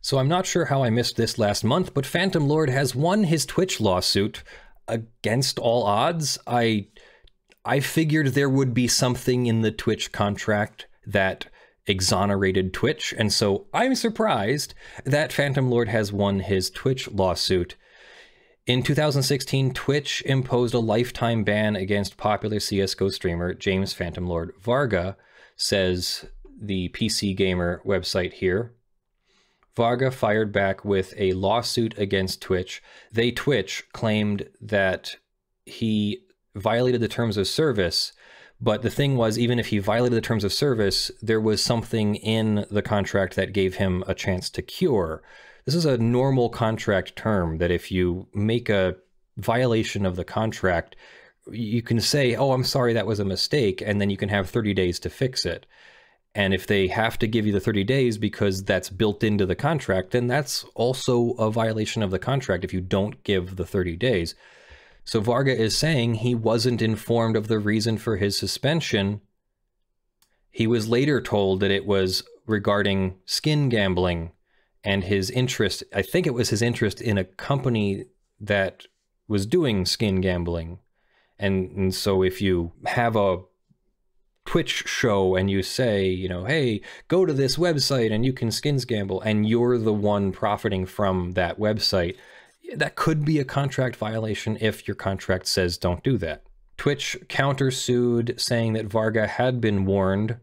So I'm not sure how I missed this last month, but PhantomL0rd has won his Twitch lawsuit against all odds. I figured there would be something in the Twitch contract that exonerated Twitch, and so I'm surprised that PhantomL0rd has won his Twitch lawsuit. In 2016, Twitch imposed a lifetime ban against popular CSGO streamer James PhantomL0rd Varga, says the PC Gamer website here. Varga fired back with a lawsuit against Twitch. Twitch claimed that he violated the terms of service, but the thing was, even if he violated the terms of service, there was something in the contract that gave him a chance to cure. This is a normal contract term that if you make a violation of the contract, you can say, oh, I'm sorry, that was a mistake, and then you can have 30 days to fix it. And if they have to give you the 30 days because that's built into the contract, then that's also a violation of the contract if you don't give the 30 days. So Varga is saying he wasn't informed of the reason for his suspension. He was later told that it was regarding skin gambling and his interest. I think it was his interest in a company that was doing skin gambling. And so if you have a Twitch show and you say, you know, hey, go to this website and you can skins gamble, and you're the one profiting from that website, that could be a contract violation if your contract says don't do that. Twitch countersued, saying that Varga had been warned,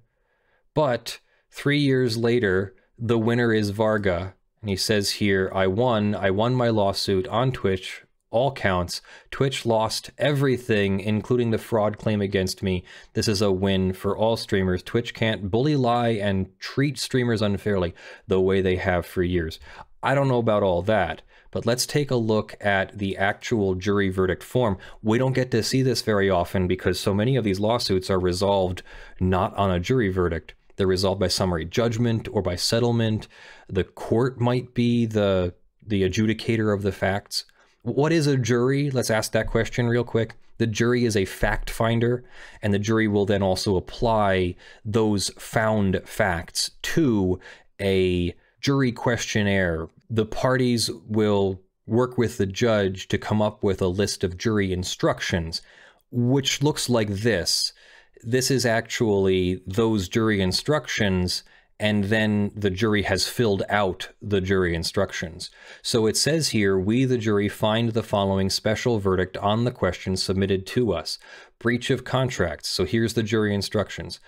but 3 years later, the winner is Varga. And he says here, I won my lawsuit on Twitch, all counts. Twitch lost everything, including the fraud claim against me. This is a win for all streamers. Twitch can't bully, lie, and treat streamers unfairly the way they have for years. I don't know about all that, but let's take a look at the actual jury verdict form. We don't get to see this very often because so many of these lawsuits are resolved not on a jury verdict. They're resolved by summary judgment or by settlement. The court might be the adjudicator of the facts. What is a jury? Let's ask that question real quick. The jury is a fact finder, and the jury will then also apply those found facts to a jury questionnaire. The parties will work with the judge to come up with a list of jury instructions, which looks like this. This is actually those jury instructions, and then the jury has filled out the jury instructions. So it says here, we, the jury, find the following special verdict on the question submitted to us. Breach of contracts. So here's the jury instructions.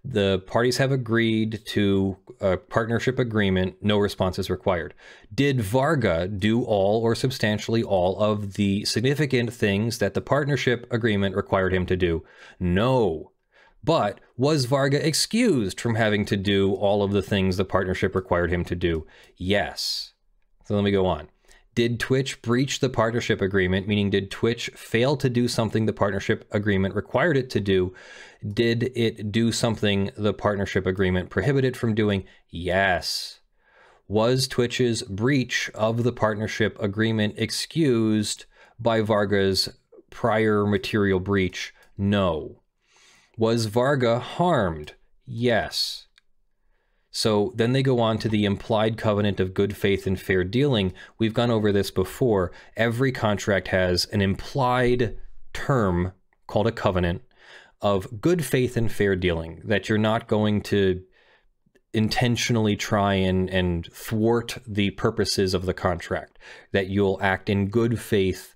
The parties have agreed to a partnership agreement. No response is required. Did Varga do all or substantially all of the significant things that the partnership agreement required him to do? No. But was Varga excused from having to do all of the things the partnership required him to do? Yes. So let me go on. Did Twitch breach the partnership agreement, meaning did Twitch fail to do something the partnership agreement required it to do? Did it do something the partnership agreement prohibited from doing? Yes. Was Twitch's breach of the partnership agreement excused by Varga's prior material breach? No. Was Varga harmed? Yes. So then they go on to the implied covenant of good faith and fair dealing. We've gone over this before. Every contract has an implied term called a covenant of good faith and fair dealing, that you're not going to intentionally try and thwart the purposes of the contract, that you'll act in good faith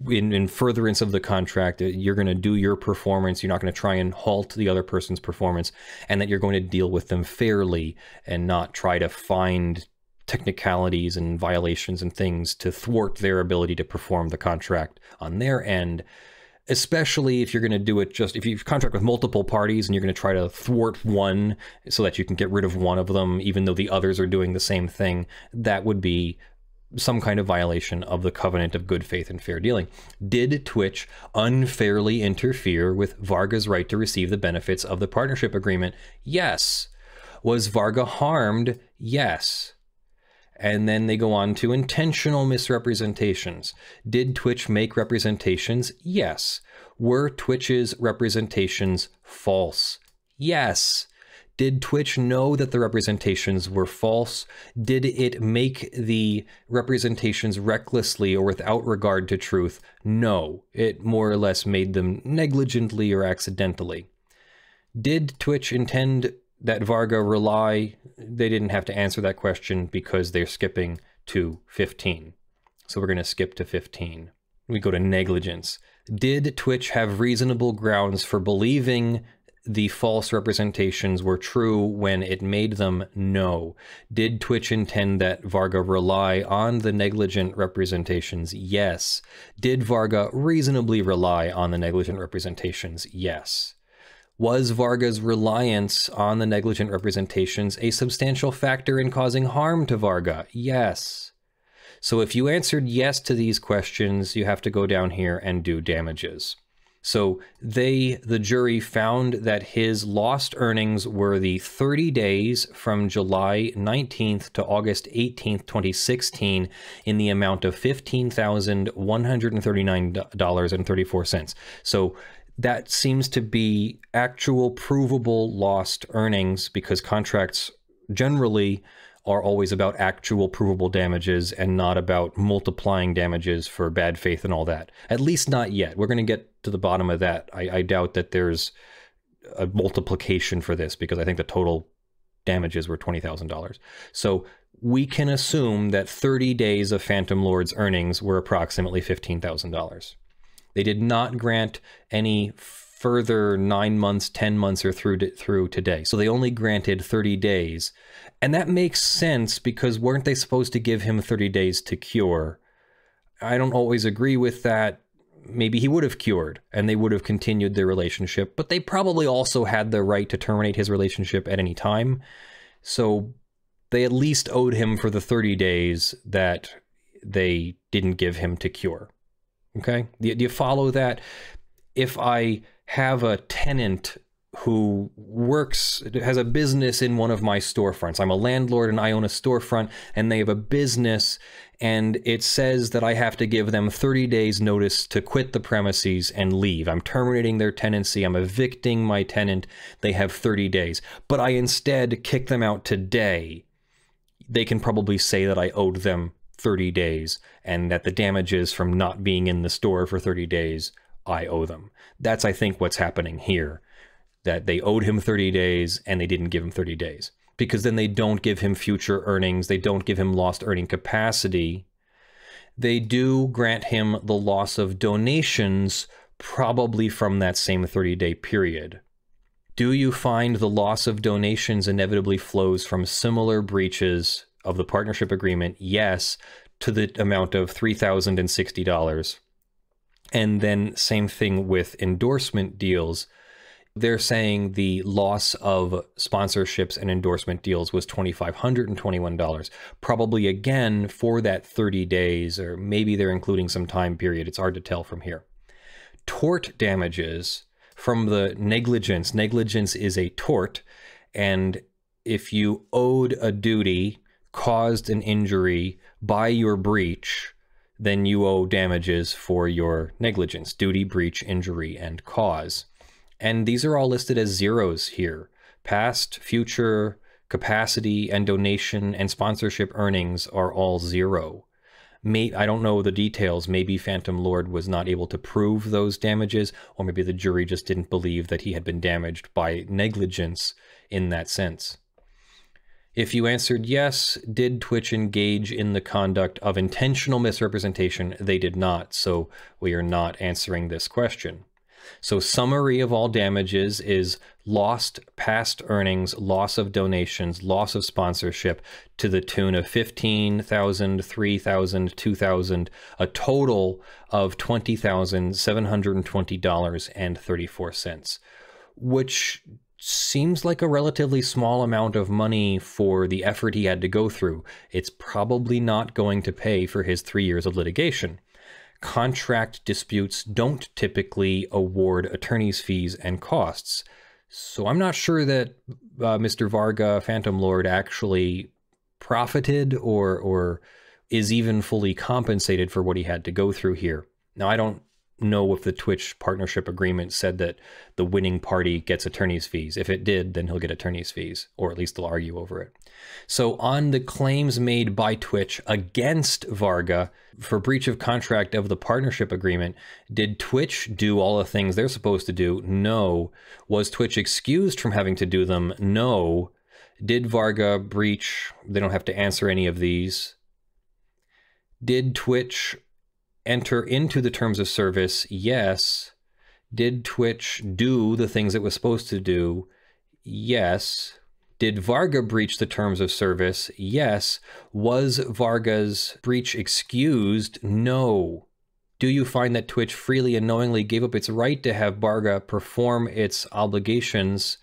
in furtherance of the contract, that you're going to do your performance, you're not going to try and halt the other person's performance, and that you're going to deal with them fairly and not try to find technicalities and violations and things to thwart their ability to perform the contract on their end, especially if you're going to do it if you contract with multiple parties and you're going to try to thwart one so that you can get rid of one of them, even though the others are doing the same thing. That would be some kind of violation of the covenant of good faith and fair dealing. Did Twitch unfairly interfere with Varga's right to receive the benefits of the partnership agreement? Yes. Was Varga harmed? Yes. And then they go on to intentional misrepresentations. Did Twitch make representations? Yes. Were Twitch's representations false? Yes. Did Twitch know that the representations were false? Did it make the representations recklessly or without regard to truth? No, it more or less made them negligently or accidentally. Did Twitch intend that Varga rely? They didn't have to answer that question because they're skipping to 15. So we're going to skip to 15. We go to negligence. Did Twitch have reasonable grounds for believing the false representations were true when it made them? No. Did Twitch intend that Varga rely on the negligent representations? Yes. Did Varga reasonably rely on the negligent representations? Yes. Was Varga's reliance on the negligent representations a substantial factor in causing harm to Varga? Yes. So if you answered yes to these questions, you have to go down here and do damages. So the jury found that his lost earnings were the 30 days from July 19th to August 18th, 2016 in the amount of $15,139.34. So that seems to be actual provable lost earnings, because contracts generally are always about actual provable damages and not about multiplying damages for bad faith and all that. At least not yet. We're going to get to the bottom of that. I doubt that there's a multiplication for this, because I think the total damages were $20,000. So we can assume that 30 days of PhantomL0rd's earnings were approximately $15,000. They did not grant any further 9 months, 10 months, or through today. So they only granted 30 days. And that makes sense, because weren't they supposed to give him 30 days to cure? I don't always agree with that. Maybe he would have cured and they would have continued their relationship, but they probably also had the right to terminate his relationship at any time. So they at least owed him for the 30 days that they didn't give him to cure. Okay, do you follow that? If I have a tenant who has a business in one of my storefronts, I'm a landlord and I own a storefront, and they have a business, and it says that I have to give them 30 days notice to quit the premises and leave. I'm terminating their tenancy. I'm evicting my tenant. They have 30 days, but I instead kick them out today. They can probably say that I owed them 30 days and that the damages from not being in the store for 30 days, I owe them. That's, I think, what's happening here, that they owed him 30 days and they didn't give him 30 days, because then they don't give him future earnings. They don't give him lost earning capacity. They do grant him the loss of donations, probably from that same 30-day period. Do you find the loss of donations inevitably flows from similar breaches of the partnership agreement? Yes, to the amount of $3,060. And then same thing with endorsement deals. They're saying the loss of sponsorships and endorsement deals was $2,521, probably again for that 30 days, or maybe they're including some time period. It's hard to tell from here. Tort damages from the negligence. Negligence is a tort, and if you owed a duty, caused an injury by your breach, then you owe damages for your negligence, duty, breach, injury, and cause. And these are all listed as zeros here. Past, future, capacity, and donation, and sponsorship earnings are all zero. I don't know the details. Maybe PhantomL0rd was not able to prove those damages, or maybe the jury just didn't believe that he had been damaged by negligence in that sense. If you answered yes, did Twitch engage in the conduct of intentional misrepresentation? They did not, so we are not answering this question. So summary of all damages is lost past earnings, loss of donations, loss of sponsorship to the tune of $15,000, $3,000, $2,000, a total of $20,720.34, which seems like a relatively small amount of money for the effort he had to go through. It's probably not going to pay for his 3 years of litigation. Contract disputes don't typically award attorney's fees and costs. So I'm not sure that Mr. Varga, PhantomL0rd, actually profited or is even fully compensated for what he had to go through here. Now, I don't know if the Twitch partnership agreement said that the winning party gets attorney's fees. If it did, then he'll get attorney's fees, or at least they'll argue over it. So on the claims made by Twitch against Varga for breach of contract of the partnership agreement, did Twitch do all the things they're supposed to do? No. Was Twitch excused from having to do them? No. Did Varga breach? They don't have to answer any of these. Did Twitch enter into the terms of service? Yes. Did Twitch do the things it was supposed to do? Yes. Did Varga breach the terms of service? Yes. Was Varga's breach excused? No. Do you find that Twitch freely and knowingly gave up its right to have Varga perform its obligations?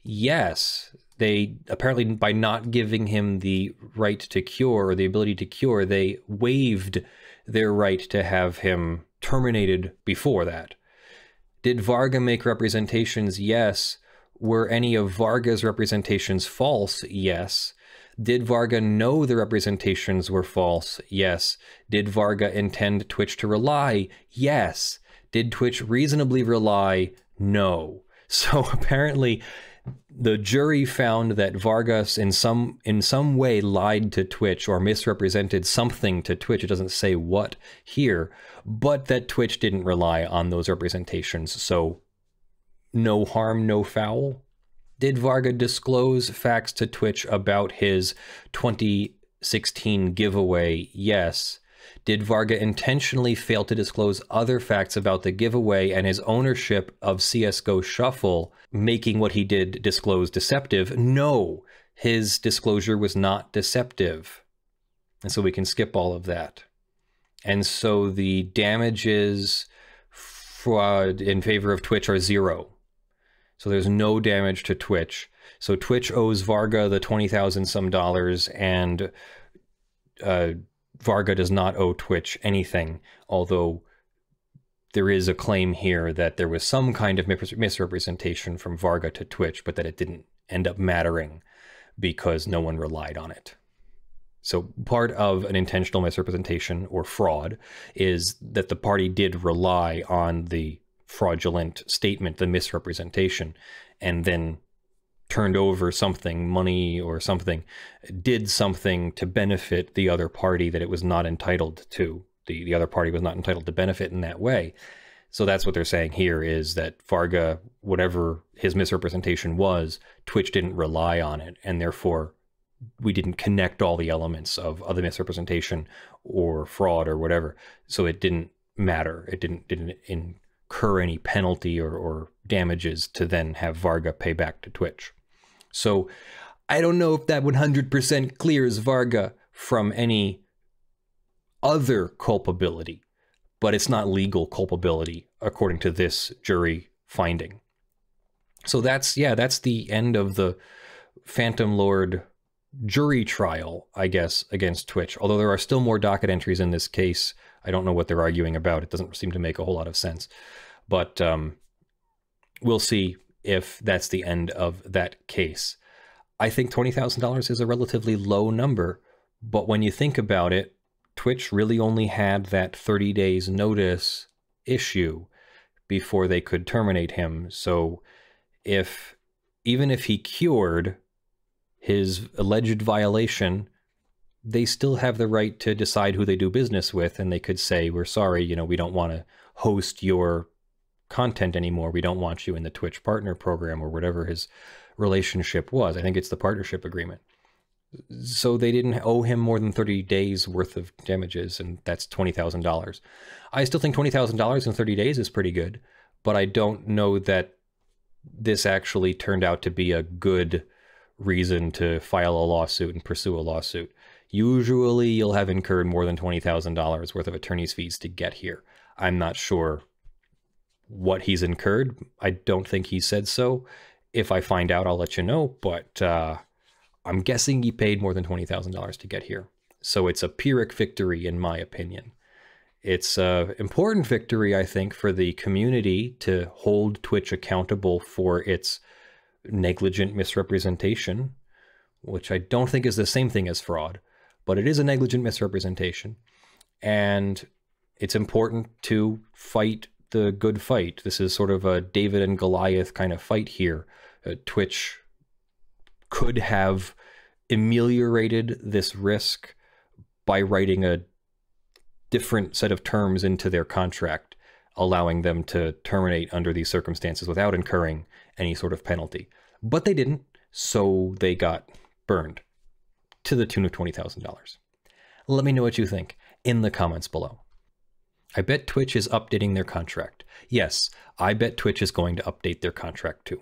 Yes. They apparently, by not giving him the right to cure or the ability to cure, they waived their right to have him terminated before that. Did Varga make representations? Yes. Were any of Varga's representations false? Yes. Did Varga know the representations were false? Yes. Did Varga intend Twitch to rely? Yes. Did Twitch reasonably rely? No. So apparently the jury found that Varga in some way lied to Twitch or misrepresented something to Twitch. It doesn't say what here, but that Twitch didn't rely on those representations. So no harm, no foul. Did Varga disclose facts to Twitch about his 2016 giveaway? Yes. Did Varga intentionally fail to disclose other facts about the giveaway and his ownership of CSGO Shuffle, making what he did disclose deceptive? No, his disclosure was not deceptive. And so we can skip all of that. And so the damages in favor of Twitch are 0. So there's no damage to Twitch. So Twitch owes Varga the $20,000 some dollars, and Varga does not owe Twitch anything, although there is a claim here that there was some kind of misrepresentation from Varga to Twitch, but that it didn't end up mattering because no one relied on it. So part of an intentional misrepresentation or fraud is that the party did rely on the fraudulent statement, the misrepresentation, and then turned over something, money or something, did something to benefit the other party that it was not entitled to. The other party was not entitled to benefit in that way. So that's what they're saying here, is that Varga, whatever his misrepresentation was, Twitch didn't rely on it, and therefore we didn't connect all the elements of other misrepresentation or fraud or whatever. So it didn't matter. It didn't incur any penalty or damages to then have Varga pay back to Twitch. So I don't know if that 100% clears Varga from any other culpability, but it's not legal culpability according to this jury finding. So that's the end of the PhantomL0rd jury trial, I guess, against Twitch. Although there are still more docket entries in this case. I don't know what they're arguing about. It doesn't seem to make a whole lot of sense. But we'll see if that's the end of that case. I think $20,000 is a relatively low number, but when you think about it, Twitch really only had that 30 days notice issue before they could terminate him. So even if he cured his alleged violation, they still have the right to decide who they do business with, and they could say, we're sorry, we don't want to host your content anymore. We don't want you in the Twitch partner program, or whatever his relationship was. I think it's the partnership agreement. So they didn't owe him more than 30 days worth of damages, and that's $20,000. I still think $20,000 in 30 days is pretty good, but I don't know that this actually turned out to be a good reason to file a lawsuit and pursue a lawsuit. Usually you'll have incurred more than $20,000 worth of attorney's fees to get here. I'm not sure what he's incurred. I don't think he said so. If I find out, I'll let you know, but I'm guessing he paid more than $20,000 to get here. So it's a Pyrrhic victory, in my opinion. It's an important victory, I think, for the community to hold Twitch accountable for its negligent misrepresentation, which I don't think is the same thing as fraud, but it is a negligent misrepresentation. And it's important to fight the good fight. This is sort of a David and Goliath kind of fight here. Twitch could have ameliorated this risk by writing a different set of terms into their contract, allowing them to terminate under these circumstances without incurring any sort of penalty. But they didn't, so they got burned to the tune of $20,000. Let me know what you think in the comments below. I bet Twitch is updating their contract. Yes, I bet Twitch is going to update their contract too.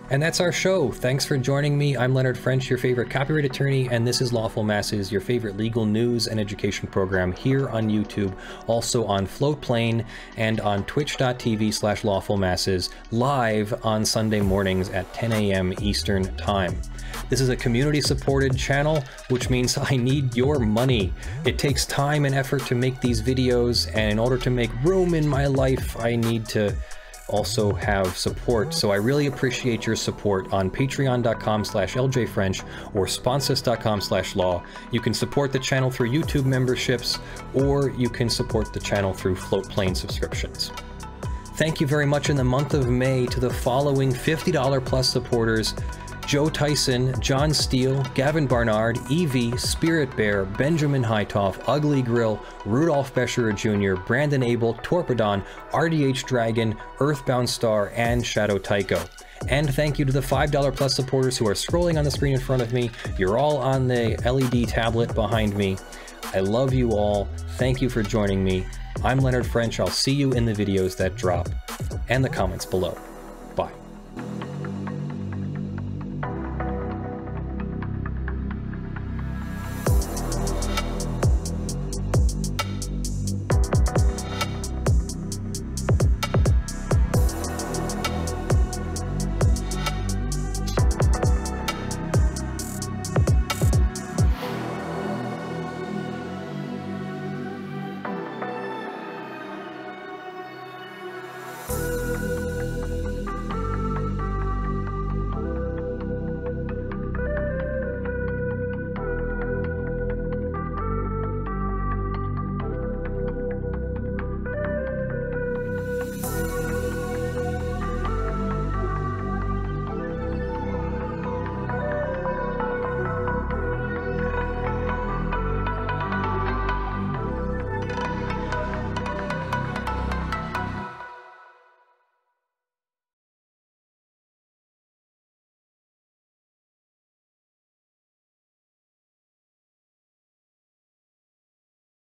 And that's our show. Thanks for joining me. I'm Leonard French, your favorite copyright attorney, and this is Lawful Masses, your favorite legal news and education program here on YouTube, also on Floatplane and on twitch.tv/lawfulmasses, live on Sunday mornings at 10 a.m. Eastern Time. This is a community-supported channel, which means I need your money. It takes time and effort to make these videos, and in order to make room in my life, I need to also have support. So I really appreciate your support on patreon.com/ljfrench or sponsors.com/law. You can support the channel through YouTube memberships, or you can support the channel through Floatplane subscriptions. Thank you very much in the month of May to the following $50 plus supporters: Joe Tyson, John Steele, Gavin Barnard, Eevi, Spirit Bear, Benjamin Hitov, Ugly Grill, Rudolph Bescherer Jr., Brandyn, Abel, Torpedan, RDHDragon, Earthbound Star, and ShadowTycho. And thank you to the $5 plus supporters who are scrolling on the screen in front of me. You're all on the LED tablet behind me. I love you all. Thank you for joining me. I'm Leonard French. I'll see you in the videos that drop and the comments below.